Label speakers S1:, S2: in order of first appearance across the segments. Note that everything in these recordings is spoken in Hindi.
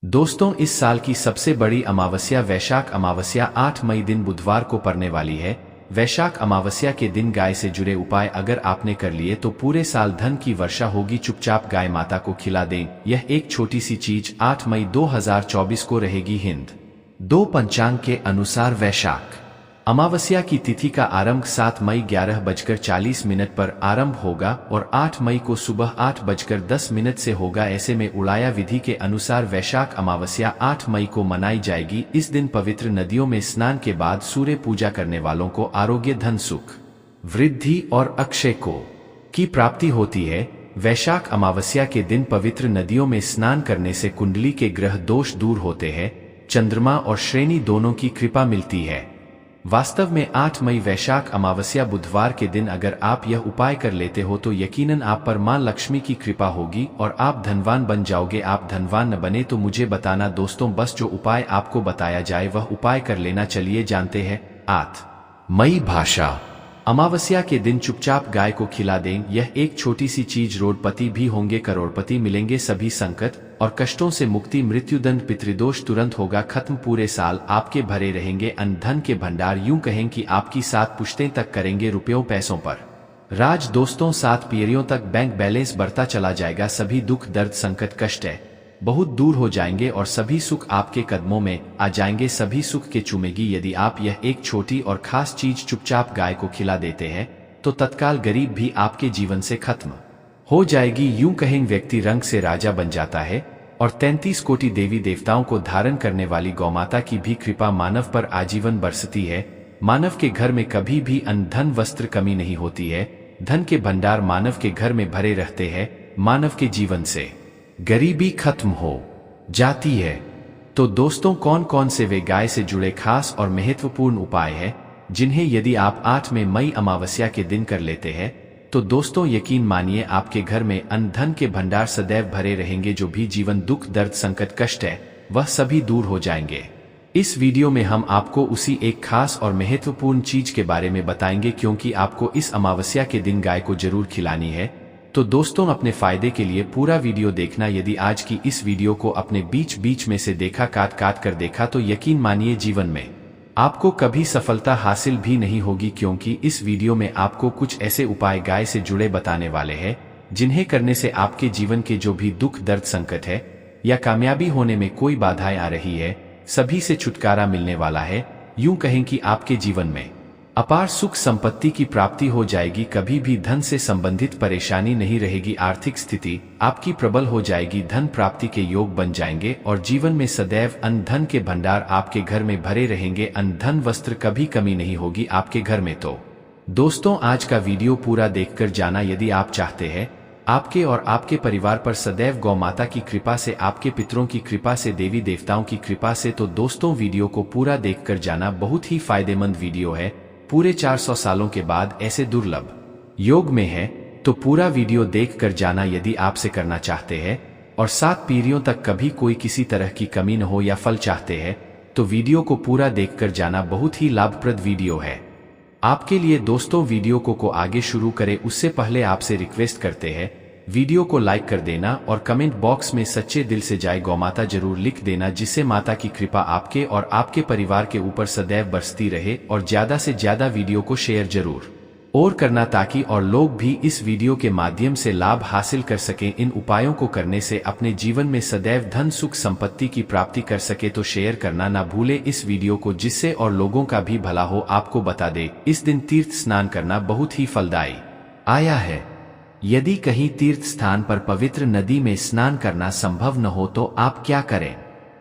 S1: दोस्तों, इस साल की सबसे बड़ी अमावस्या वैशाख अमावस्या 8 मई दिन बुधवार को पड़ने वाली है। वैशाख अमावस्या के दिन गाय से जुड़े उपाय अगर आपने कर लिए तो पूरे साल धन की वर्षा होगी। चुपचाप गाय माता को खिला दें। यह एक छोटी सी चीज 8 मई 2024 को रहेगी। हिंद दो पंचांग के अनुसार वैशाख अमावस्या की तिथि का आरंभ 7 मई 11:40 पर आरंभ होगा और 8 मई को सुबह 8:10 से होगा। ऐसे में उड़ाया विधि के अनुसार वैशाख अमावस्या 8 मई को मनाई जाएगी। इस दिन पवित्र नदियों में स्नान के बाद सूर्य पूजा करने वालों को आरोग्य, धन, सुख, वृद्धि और अक्षय की प्राप्ति होती है। वैशाख अमावस्या के दिन पवित्र नदियों में स्नान करने से कुंडली के ग्रह दोष दूर होते हैं, चंद्रमा और श्रेणी दोनों की कृपा मिलती है। वास्तव में 8 मई वैशाख अमावस्या बुधवार के दिन अगर आप यह उपाय कर लेते हो तो यकीनन आप पर मां लक्ष्मी की कृपा होगी और आप धनवान बन जाओगे। आप धनवान न बने तो मुझे बताना दोस्तों, बस जो उपाय आपको बताया जाए वह उपाय कर लेना। चलिए जानते हैं। 8 मई भाषा अमावस्या के दिन चुपचाप गाय को खिला दें। यह एक छोटी सी चीज, रोडपति भी होंगे, करोड़पति मिलेंगे। सभी संकट और कष्टों से मुक्ति, मृत्युदंड, पितृदोष तुरंत होगा खत्म। पूरे साल आपके भरे रहेंगे अन्न धन के भंडार। यूं कहें कि आपकी 7 पुश्तें तक करेंगे रुपयों पैसों पर राज। दोस्तों, 7 पीढ़ियों तक बैंक बैलेंस बढ़ता चला जाएगा। सभी दुख, दर्द, संकट, कष्ट है बहुत दूर हो जाएंगे और सभी सुख आपके कदमों में आ जाएंगे। सभी सुख के चूमेगी। यदि आप यह एक छोटी और खास चीज चुपचाप गाय को खिला देते हैं तो तत्काल गरीब भी आपके जीवन से खत्म हो जाएगी। यूं कहें व्यक्ति रंग से राजा बन जाता है और 33 कोटि देवी देवताओं को धारण करने वाली गौमाता की भी कृपा मानव पर आजीवन बरसती है। मानव के घर में कभी भी अन्न, धन, वस्त्र कमी नहीं होती है। धन के भंडार मानव के घर में भरे रहते हैं। मानव के जीवन से गरीबी खत्म हो जाती है। तो दोस्तों, कौन कौन से वे गाय से जुड़े खास और महत्वपूर्ण उपाय हैं जिन्हें यदि आप 8 मई अमावस्या के दिन कर लेते हैं तो दोस्तों यकीन मानिए आपके घर में अन्न धन के भंडार सदैव भरे रहेंगे। जो भी जीवन दुख, दर्द, संकट, कष्ट है वह सभी दूर हो जाएंगे। इस वीडियो में हम आपको उसी एक खास और महत्वपूर्ण चीज के बारे में बताएंगे क्योंकि आपको इस अमावस्या के दिन गाय को जरूर खिलानी है। तो दोस्तों, अपने फायदे के लिए पूरा वीडियो देखना। यदि आज की इस वीडियो को अपने बीच बीच में से देखा, काट काट कर देखा तो यकीन मानिए जीवन में आपको कभी सफलता हासिल भी नहीं होगी क्योंकि इस वीडियो में आपको कुछ ऐसे उपाय गाय से जुड़े बताने वाले हैं जिन्हें करने से आपके जीवन के जो भी दुख, दर्द, संकट है या कामयाबी होने में कोई बाधाएं आ रही है सभी से छुटकारा मिलने वाला है। यूं कहें कि आपके जीवन में अपार सुख संपत्ति की प्राप्ति हो जाएगी। कभी भी धन से संबंधित परेशानी नहीं रहेगी। आर्थिक स्थिति आपकी प्रबल हो जाएगी। धन प्राप्ति के योग बन जाएंगे और जीवन में सदैव अन्न धन के भंडार आपके घर में भरे रहेंगे। अन्न धन वस्त्र कभी कमी नहीं होगी आपके घर में। तो दोस्तों, आज का वीडियो पूरा देखकर जाना। यदि आप चाहते हैं आपके और आपके परिवार पर सदैव गौ माता की कृपा से, आपके पितरों की कृपा से, देवी देवताओं की कृपा से, तो दोस्तों वीडियो को पूरा देखकर जाना। बहुत ही फायदेमंद वीडियो है। पूरे 400 सालों के बाद ऐसे दुर्लभ योग में है तो पूरा वीडियो देख कर जाना यदि आपसे करना चाहते हैं और 7 पीढ़ियों तक कभी कोई किसी तरह की कमी न हो या फल चाहते हैं तो वीडियो को पूरा देखकर जाना। बहुत ही लाभप्रद वीडियो है आपके लिए। दोस्तों, वीडियो को आगे शुरू करें उससे पहले आपसे रिक्वेस्ट करते हैं वीडियो को लाइक कर देना और कमेंट बॉक्स में सच्चे दिल से जय गौ माता जरूर लिख देना, जिससे माता की कृपा आपके और आपके परिवार के ऊपर सदैव बरसती रहे। और ज्यादा से ज्यादा वीडियो को शेयर जरूर और करना ताकि और लोग भी इस वीडियो के माध्यम से लाभ हासिल कर सकें। इन उपायों को करने से अपने जीवन में सदैव धन, सुख, संपत्ति की प्राप्ति कर सके। तो शेयर करना ना भूले इस वीडियो को, जिससे और लोगों का भी भला हो। आपको बता दे, इस दिन तीर्थ स्नान करना बहुत ही फलदायी आया है। यदि कहीं तीर्थ स्थान पर पवित्र नदी में स्नान करना संभव न हो तो आप क्या करें?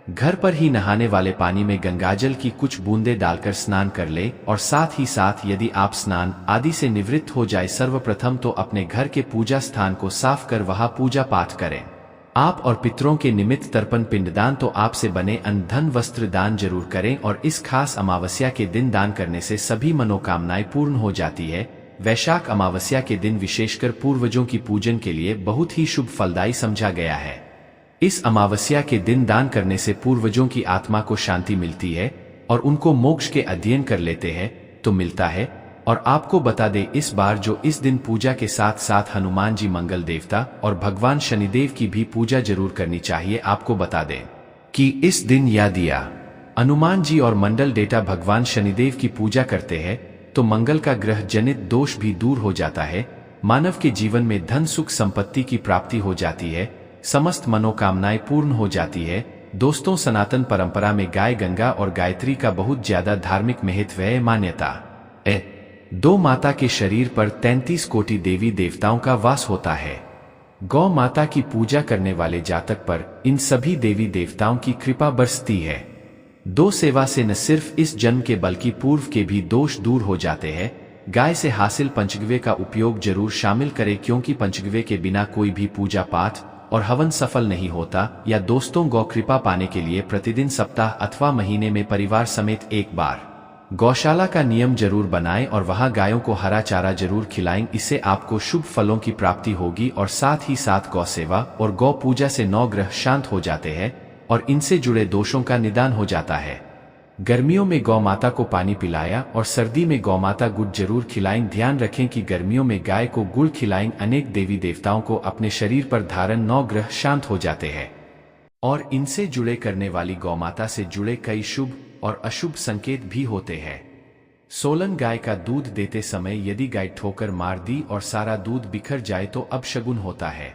S1: घर पर ही नहाने वाले पानी में गंगाजल की कुछ बूंदें डालकर स्नान कर ले और साथ ही साथ यदि आप स्नान आदि से निवृत्त हो जाए सर्वप्रथम तो अपने घर के पूजा स्थान को साफ कर वहां पूजा पाठ करें। आप और पितरों के निमित्त तर्पण, पिंडदान तो आपसे बने अन्न धन वस्त्र दान जरूर करें और इस खास अमावस्या के दिन दान करने से सभी मनोकामनाएं पूर्ण हो जाती है। वैशाख अमावस्या के दिन विशेषकर पूर्वजों की पूजन के लिए बहुत ही शुभ फलदायी समझा गया है। इस अमावस्या के दिन दान करने से पूर्वजों की आत्मा को शांति मिलती है और उनको मोक्ष के अध्ययन कर लेते हैं तो मिलता है। और आपको बता दे इस बार जो इस दिन पूजा के साथ साथ हनुमान जी, मंगल देवता और भगवान शनिदेव की भी पूजा जरूर करनी चाहिए। आपको बता दें कि इस दिन या दिया हनुमान जी और मंडल डेटा भगवान शनिदेव की पूजा करते हैं तो मंगल का ग्रह जनित दोष भी दूर हो जाता है, मानव के जीवन में धन सुख संपत्ति की प्राप्ति हो जाती है, समस्त मनोकामनाएं पूर्ण हो जाती है। दोस्तों, सनातन परंपरा में गाय गंगा और गायत्री का बहुत ज्यादा धार्मिक महत्व है। मान्यता है दो माता के शरीर पर 33 कोटि देवी देवताओं का वास होता है। गौ माता की पूजा करने वाले जातक पर इन सभी देवी देवताओं की कृपा बरसती है। दो सेवा से न सिर्फ इस जन्म के बल्कि पूर्व के भी दोष दूर हो जाते हैं। गाय से हासिल पंचगव्य का उपयोग जरूर शामिल करें, क्योंकि पंचगव्य के बिना कोई भी पूजा पाठ और हवन सफल नहीं होता। या दोस्तों, गौ कृपा पाने के लिए प्रतिदिन, सप्ताह अथवा महीने में परिवार समेत एक बार गौशाला का नियम जरूर बनाएं और वहां गायों को हरा चारा जरूर खिलाएं। इससे आपको शुभ फलों की प्राप्ति होगी और साथ ही साथ गौ सेवा और गौ पूजा से 9 ग्रह शांत हो जाते हैं और इनसे जुड़े दोषों का निदान हो जाता है। गर्मियों में गौ माता को पानी पिलाया और सर्दी में गौ माता गुड़ जरूर खिलाएं। ध्यान रखें कि गर्मियों में गाय को गुड़ खिलाएं। अनेक देवी देवताओं को अपने शरीर पर धारण 9 ग्रह शांत हो जाते हैं और इनसे जुड़े करने वाली गौ माता से जुड़े कई शुभ और अशुभ संकेत भी होते हैं। सोलन, गाय का दूध देते समय यदि गाय ठोकर मार दी और सारा दूध बिखर जाए तो अपशगुन होता है।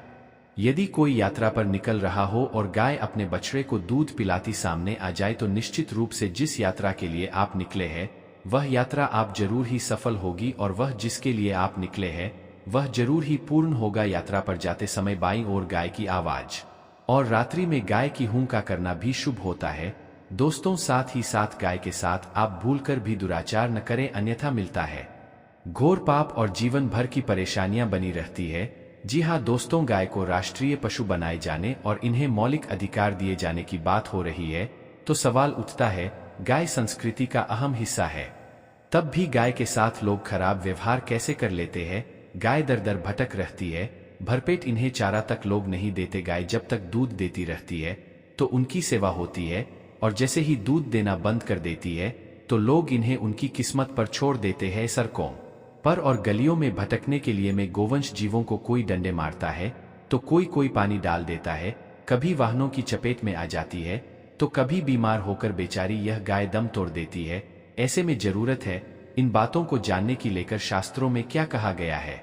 S1: यदि कोई यात्रा पर निकल रहा हो और गाय अपने बछड़े को दूध पिलाती सामने आ जाए तो निश्चित रूप से जिस यात्रा के लिए आप निकले हैं वह यात्रा आप जरूर ही सफल होगी और वह जिसके लिए आप निकले हैं वह जरूर ही पूर्ण होगा। यात्रा पर जाते समय बाईं ओर गाय की आवाज और रात्रि में गाय की हूंका करना भी शुभ होता है। दोस्तों, साथ ही साथ गाय के साथ आप भूलकर भी दुराचार न करें, अन्यथा मिलता है घोर पाप और जीवन भर की परेशानियां बनी रहती है। जी हाँ दोस्तों, गाय को राष्ट्रीय पशु बनाए जाने और इन्हें मौलिक अधिकार दिए जाने की बात हो रही है तो सवाल उठता है, गाय संस्कृति का अहम हिस्सा है, तब भी गाय के साथ लोग खराब व्यवहार कैसे कर लेते हैं। गाय दर दर भटक रहती है, भरपेट इन्हें चारा तक लोग नहीं देते। गाय जब तक दूध देती रहती है तो उनकी सेवा होती है और जैसे ही दूध देना बंद कर देती है तो लोग इन्हें उनकी किस्मत पर छोड़ देते हैं। सड़कों पर और गलियों में भटकने के लिए में गोवंश जीवों को कोई डंडे मारता है तो कोई पानी डाल देता है, कभी वाहनों की चपेट में आ जाती है तो कभी बीमार होकर बेचारी यह गाय दम तोड़ देती है। ऐसे में जरूरत है इन बातों को जानने की लेकर शास्त्रों में क्या कहा गया है,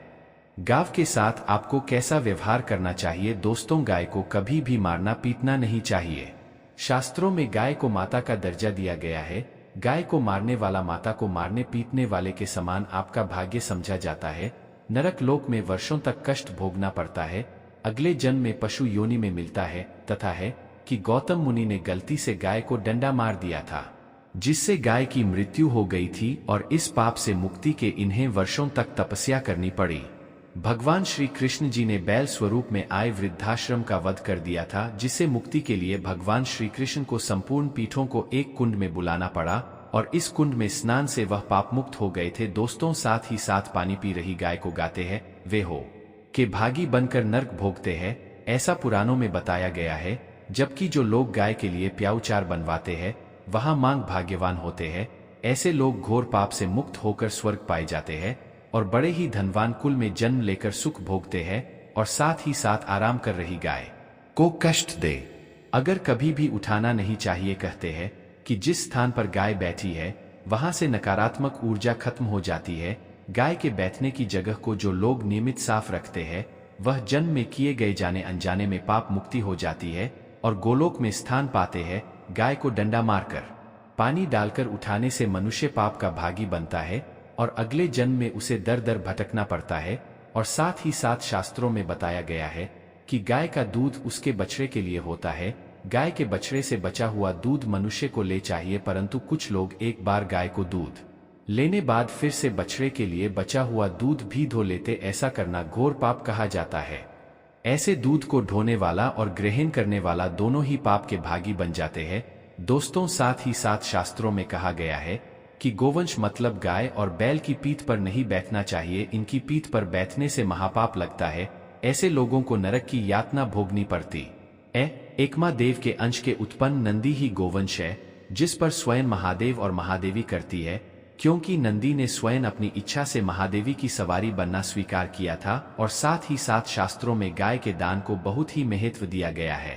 S1: गाय के साथ आपको कैसा व्यवहार करना चाहिए। दोस्तों, गाय को कभी भी मारना पीटना नहीं चाहिए। शास्त्रों में गाय को माता का दर्जा दिया गया है। गाय को मारने वाला माता को मारने पीटने वाले के समान आपका भाग्य समझा जाता है। नरक लोक में वर्षों तक कष्ट भोगना पड़ता है, अगले जन्म में पशु योनि में मिलता है। तथा है कि गौतम मुनि ने गलती से गाय को डंडा मार दिया था जिससे गाय की मृत्यु हो गई थी और इस पाप से मुक्ति के इन्हें वर्षों तक तपस्या करनी पड़ी। भगवान श्री कृष्ण जी ने बैल स्वरूप में आए वृद्धाश्रम का वध कर दिया था, जिससे मुक्ति के लिए भगवान श्री कृष्ण को संपूर्ण पीठों को एक कुंड में बुलाना पड़ा और इस कुंड में स्नान से वह पाप मुक्त हो गए थे। दोस्तों, साथ ही साथ पानी पी रही गाय को गाते हैं वे हो के भागी बनकर नर्क भोगते हैं, ऐसा पुराणों में बताया गया है। जबकि जो लोग गाय के लिए प्याऊचार बनवाते हैं वहां मांग भाग्यवान होते हैं। ऐसे लोग घोर पाप से मुक्त होकर स्वर्ग पाए जाते हैं और बड़े ही धनवान कुल में जन्म लेकर सुख भोगते हैं और साथ ही साथ आराम कर रही गाय को कष्ट दे अगर कभी भी उठाना नहीं चाहिए। कहते हैं कि जिस स्थान पर गाय बैठी है वहां से नकारात्मक ऊर्जा खत्म हो जाती है। गाय के बैठने की जगह को जो लोग नियमित साफ रखते हैं वह जन्म में किए गए जाने अनजाने में पाप मुक्ति हो जाती है और गोलोक में स्थान पाते हैं। गाय को डंडा मारकर पानी डालकर उठाने से मनुष्य पाप का भागी बनता है और अगले जन्म में उसे दर दर भटकना पड़ता है। और साथ ही साथ शास्त्रों में बताया गया है कि गाय का दूध उसके बछड़े के लिए होता है। गाय के बछड़े से बचा हुआ दूध मनुष्य को ले चाहिए, परंतु कुछ लोग एक बार गाय को दूध लेने बाद फिर से बछड़े के लिए बचा हुआ दूध भी धो लेते। ऐसा करना घोर पाप कहा जाता है। ऐसे दूध को ढोने वाला और ग्रहण करने वाला दोनों ही पाप के भागी बन जाते हैं। दोस्तों, साथ ही साथ शास्त्रों में कहा गया है कि गोवंश मतलब गाय और बैल की पीठ पर नहीं बैठना चाहिए। इनकी पीठ पर बैठने से महापाप लगता है। ऐसे लोगों को नरक की यातना भोगनी पड़ती है। एकमा देव के अंश के उत्पन्न नंदी ही गोवंश है, जिस पर स्वयं महादेव और महादेवी करती है, क्योंकि नंदी ने स्वयं अपनी इच्छा से महादेवी की सवारी बनना स्वीकार किया था। और साथ ही साथ शास्त्रों में गाय के दान को बहुत ही महत्व दिया गया है।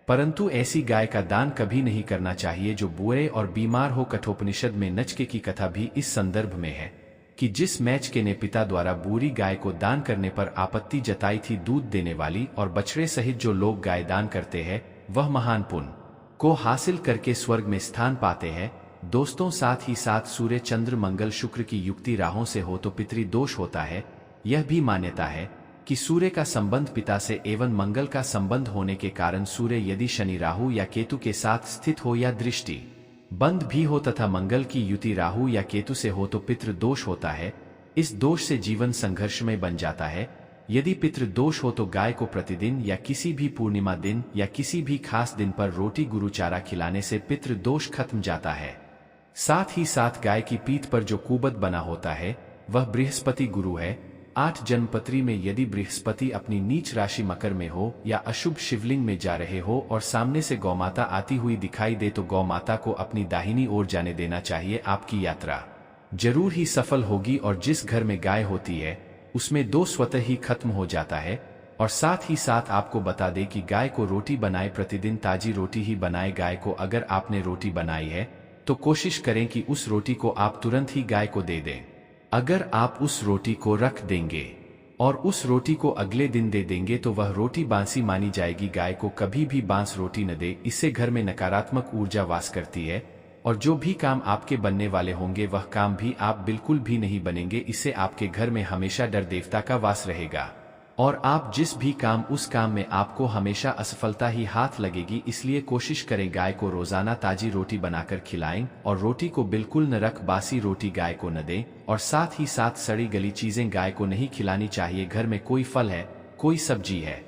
S1: परंतु ऐसी गाय का दान कभी नहीं करना चाहिए जो बुरे और बीमार हो। कठोपनिषद में नचके की कथा भी इस संदर्भ में है कि जिस मैचके ने पिता द्वारा बुरी गाय को दान करने पर आपत्ति जताई थी, दूध देने वाली और बछड़े सहित जो लोग गाय दान करते हैं वह महान पुण्य को हासिल करके स्वर्ग में स्थान पाते हैं। दोस्तों, साथ ही साथ सूर्य, चंद्र, मंगल, शुक्र की युक्ति राहों से हो तो पितृदोष होता है। यह भी मान्यता है कि सूर्य का संबंध पिता से एवं मंगल का संबंध होने के कारण सूर्य यदि शनि, राहु या केतु के साथ स्थित हो या दृष्टि बंद भी हो तथा मंगल की युति राहु या केतु से हो तो पितृदोष होता है। इस दोष से जीवन संघर्षमय बन जाता है। यदि पितृदोष हो तो गाय को प्रतिदिन या किसी भी पूर्णिमा दिन या किसी भी खास दिन पर रोटी गुरुचारा खिलाने से पितृदोष खत्म जाता है। साथ ही साथ गाय की पीठ पर जो कुबत बना होता है वह बृहस्पति गुरु है। 8 जन्मपत्री में यदि बृहस्पति अपनी नीच राशि मकर में हो या अशुभ शिवलिंग में जा रहे हो और सामने से गौमाता आती हुई दिखाई दे तो गौमाता को अपनी दाहिनी ओर जाने देना चाहिए। आपकी यात्रा जरूर ही सफल होगी और जिस घर में गाय होती है उसमें दोष स्वतः ही खत्म हो जाता है। और साथ ही साथ आपको बता दें कि गाय को रोटी बनाए, प्रतिदिन ताजी रोटी ही बनाए। गाय को अगर आपने रोटी बनाई है तो कोशिश करें कि उस रोटी को आप तुरंत ही गाय को दे दें। अगर आप उस रोटी को रख देंगे और उस रोटी को अगले दिन दे देंगे तो वह रोटी बासी मानी जाएगी। गाय को कभी भी बांस रोटी न दे, इससे घर में नकारात्मक ऊर्जा वास करती है और जो भी काम आपके बनने वाले होंगे वह काम भी आप बिल्कुल भी नहीं बनेंगे। इससे आपके घर में हमेशा डर देवता का वास रहेगा और आप जिस भी काम उस काम में आपको हमेशा असफलता ही हाथ लगेगी। इसलिए कोशिश करें गाय को रोजाना ताजी रोटी बनाकर खिलाएं और रोटी को बिल्कुल न रख, बासी रोटी गाय को न दें और साथ ही साथ सड़ी गली चीजें गाय को नहीं खिलानी चाहिए। घर में कोई फल है, कोई सब्जी है,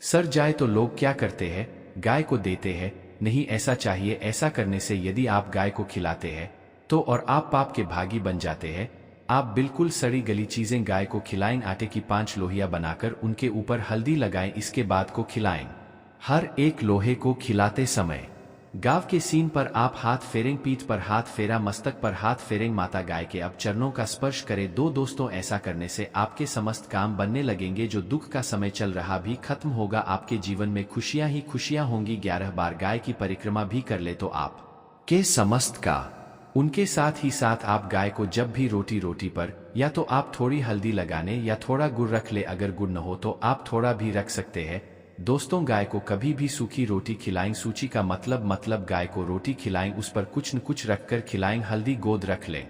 S1: सड़ जाए तो लोग क्या करते हैं, गाय को देते हैं। नहीं ऐसा चाहिए। ऐसा करने से यदि आप गाय को खिलाते हैं तो और आप पाप के भागी बन जाते हैं। आप बिल्कुल सड़ी गली चीजें गाय को खिलाएं। आटे की 5 लोहिया बनाकर उनके ऊपर हल्दी लगाएं, इसके बाद को खिलाएं। हर एक लोहे को खिलाते समय गाव के सीन पर आप हाथ फेरें, पीठ पर हाथ फेरा, मस्तक पर हाथ फेरें। माता गाय के अब चरणों का स्पर्श करें। दोस्तों, ऐसा करने से आपके समस्त काम बनने लगेंगे। जो दुख का समय चल रहा भी खत्म होगा। आपके जीवन में खुशियां ही खुशियां होंगी। 11 बार गाय की परिक्रमा भी कर ले तो आप के समस्त का उनके साथ ही साथ आप गाय को जब भी रोटी पर या तो आप थोड़ी हल्दी लगाने या थोड़ा गुड़ रख ले। अगर गुड़ न हो तो आप थोड़ा भी रख सकते हैं। दोस्तों, गाय को कभी भी सूखी रोटी खिलाएं। सूची का मतलब गाय को रोटी खिलाएं, उस पर कुछ न कुछ रखकर खिलाएं। हल्दी गोद रख लें।